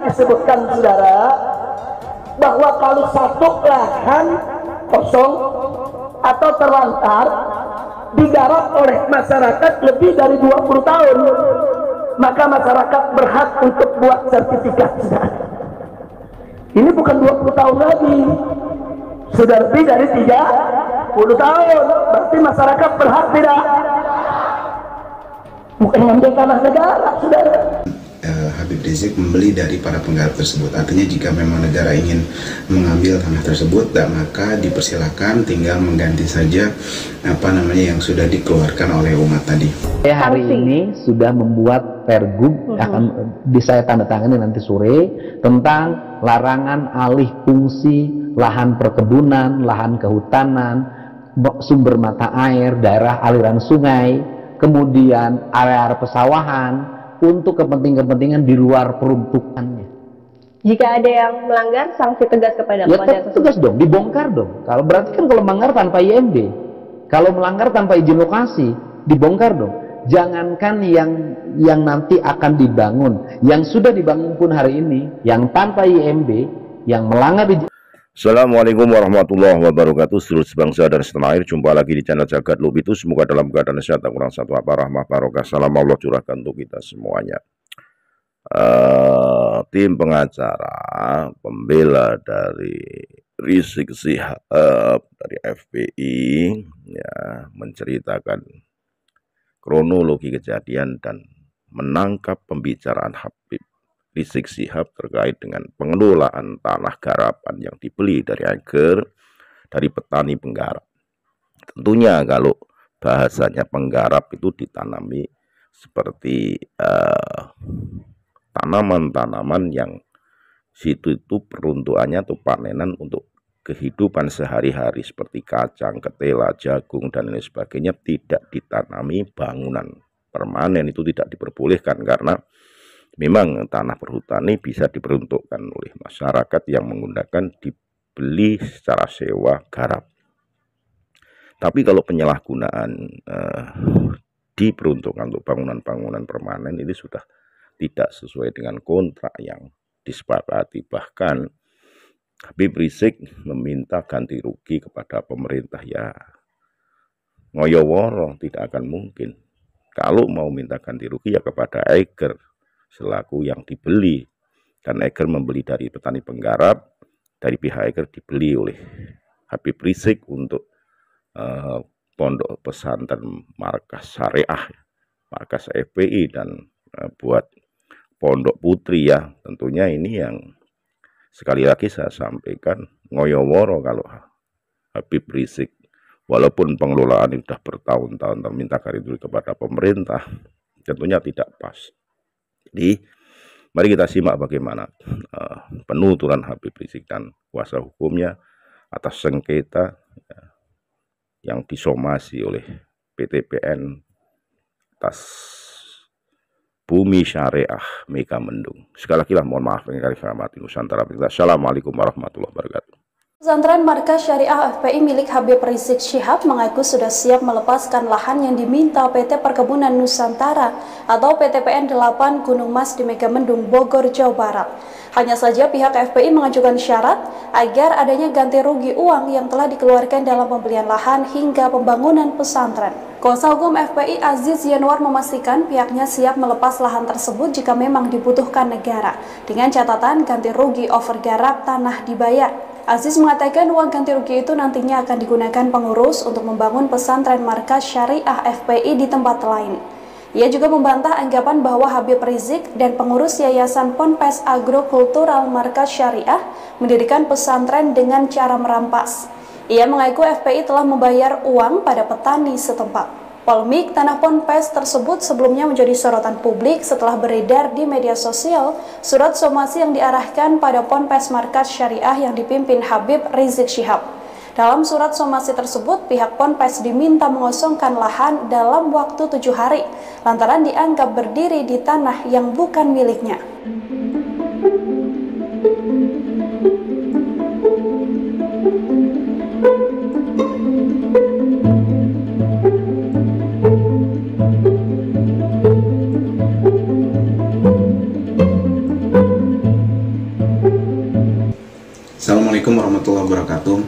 disebutkan saudara bahwa kalau satu lahan kosong atau terlantar digarap oleh masyarakat lebih dari 20 tahun, maka masyarakat berhak untuk buat sertifikat. Ini bukan 20 tahun lagi, sudah lebih dari 30 tahun. Berarti masyarakat berhak tidak? Bukan ngambil tanah negara, saudara. Habib Rizik membeli dari para penggarap tersebut. Artinya jika memang negara ingin mengambil tanah tersebut, maka dipersilakan, tinggal mengganti saja yang sudah dikeluarkan oleh umat tadi. Hari ini sudah membuat pergub, akan saya tanda tangani nanti sore, tentang larangan alih fungsi lahan perkebunan, lahan kehutanan, sumber mata air, daerah aliran sungai, kemudian area pesawahan, untuk kepentingan di luar peruntukannya. Jika ada yang melanggar, sanksi tegas kepada ya, tegas dong, dibongkar dong. Kalau berarti kan kalau melanggar tanpa IMB, kalau melanggar tanpa izin lokasi, dibongkar dong. Jangankan yang nanti akan dibangun, yang sudah dibangun pun hari ini, yang tanpa IMB, yang melanggar izin. Assalamualaikum warahmatullahi wabarakatuh. Seluruh sebangsa dan setanah air, jumpa lagi di channel Jagat Lubitu. Semoga dalam keadaan sehat, kurang satu apa, rahmah barokah, salam Allah curahkan untuk kita semuanya. Tim pengacara pembela dari Rizik Syihab dari FPI ya, menceritakan kronologi kejadian dan menangkap pembicaraan Habib Rizik Syihab terkait dengan pengelolaan tanah garapan yang dibeli dari Eiger dari petani penggarap. Tentunya kalau bahasanya penggarap itu ditanami seperti tanaman-tanaman yang situ itu peruntukannya atau panenan untuk kehidupan sehari-hari seperti kacang, ketela, jagung dan lain sebagainya, tidak ditanami bangunan permanen. Itu tidak diperbolehkan karena memang tanah perhutani bisa diperuntukkan oleh masyarakat yang menggunakan dibeli secara sewa garap. Tapi kalau penyalahgunaan diperuntukkan untuk bangunan-bangunan permanen, ini sudah tidak sesuai dengan kontrak yang disepakati. Bahkan Habib Rizik meminta ganti rugi kepada pemerintah. Ya ngoyoworo, tidak akan mungkin. Kalau mau minta ganti rugi ya kepada Eiger selaku yang dibeli, dan Eiger membeli dari petani penggarap, dari pihak Eiger dibeli oleh Habib Rizik untuk pondok pesantren markas syariah, markas FPI, dan buat pondok putri ya. Tentunya ini yang sekali lagi saya sampaikan, ngoyoworo kalau Habib Rizik walaupun pengelolaan sudah bertahun-tahun meminta ganti rugi kepada pemerintah, tentunya tidak pas. Jadi mari kita simak bagaimana penuturan Habib Rizik dan kuasa hukumnya atas sengketa yang disomasi oleh PTPN atas bumi syariah Megamendung. Sekali lagi mohon maaf yang kami hormati Nusantara. Assalamualaikum warahmatullahi wabarakatuh. Pesantren Markas Syariah FPI milik Habib Rizik Syihab mengaku sudah siap melepaskan lahan yang diminta PT Perkebunan Nusantara atau PTPN 8 Gunung Mas di Megamendung, Bogor, Jawa Barat. Hanya saja pihak FPI mengajukan syarat agar adanya ganti rugi uang yang telah dikeluarkan dalam pembelian lahan hingga pembangunan pesantren. Kuasa hukum FPI Aziz Yanwar memastikan pihaknya siap melepas lahan tersebut jika memang dibutuhkan negara, dengan catatan ganti rugi overgarap tanah dibayar. Aziz mengatakan uang ganti rugi itu nantinya akan digunakan pengurus untuk membangun pesantren Markas Syariah FPI di tempat lain. Ia juga membantah anggapan bahwa Habib Rizik dan pengurus Yayasan Ponpes Agrokultural Markas Syariah mendirikan pesantren dengan cara merampas. Ia mengaku FPI telah membayar uang pada petani setempat. Polemik tanah Ponpes tersebut sebelumnya menjadi sorotan publik setelah beredar di media sosial surat somasi yang diarahkan pada Ponpes Markas Syariah yang dipimpin Habib Rizik Syihab. Dalam surat somasi tersebut, pihak Ponpes diminta mengosongkan lahan dalam waktu 7 hari, lantaran dianggap berdiri di tanah yang bukan miliknya. Assalamualaikum warahmatullahi wabarakatuh.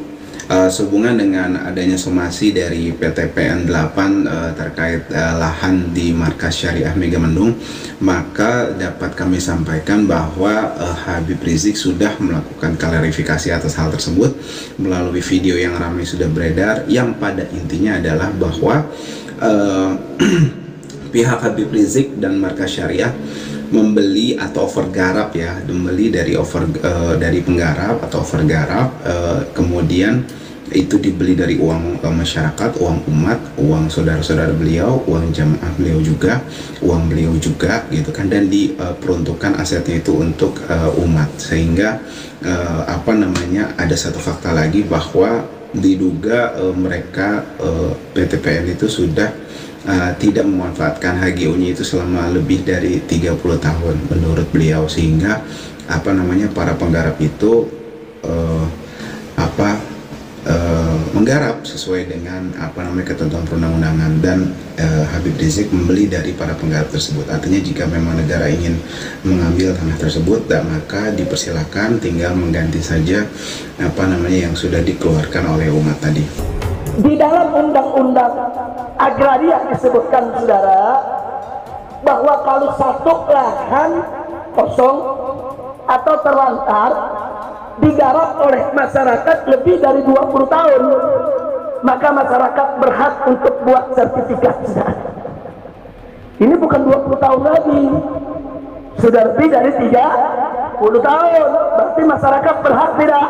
Sehubungan dengan adanya somasi dari PT PN 8 terkait lahan di Markas Syariah Megamendung, maka dapat kami sampaikan bahwa Habib Rizik sudah melakukan klarifikasi atas hal tersebut melalui video yang ramai sudah beredar, yang pada intinya adalah bahwa pihak Habib Rizik dan Markas Syariah membeli atau overgarap ya, membeli dari penggarap atau overgarap, kemudian itu dibeli dari uang masyarakat, uang umat, uang saudara-saudara beliau, uang jamaah beliau juga, uang beliau juga gitu kan, dan diperuntukkan asetnya itu untuk umat, sehingga ada satu fakta lagi bahwa diduga mereka PT PN itu sudah tidak memanfaatkan HGU-nya itu selama lebih dari 30 tahun menurut beliau, sehingga para penggarap itu menggarap sesuai dengan ketentuan perundang-undangan, dan Habib Rizik membeli dari para penggarap tersebut. Artinya jika memang negara ingin mengambil tanah tersebut, maka dipersilakan, tinggal mengganti saja yang sudah dikeluarkan oleh umat tadi. Di dalam undang-undang agraria disebutkan, saudara, bahwa kalau satu lahan kosong atau terlantar digarap oleh masyarakat lebih dari 20 tahun, maka masyarakat berhak untuk buat sertifikat, saudara. Ini bukan 20 tahun lagi, sudah lebih dari 30 tahun. Berarti masyarakat berhak tidak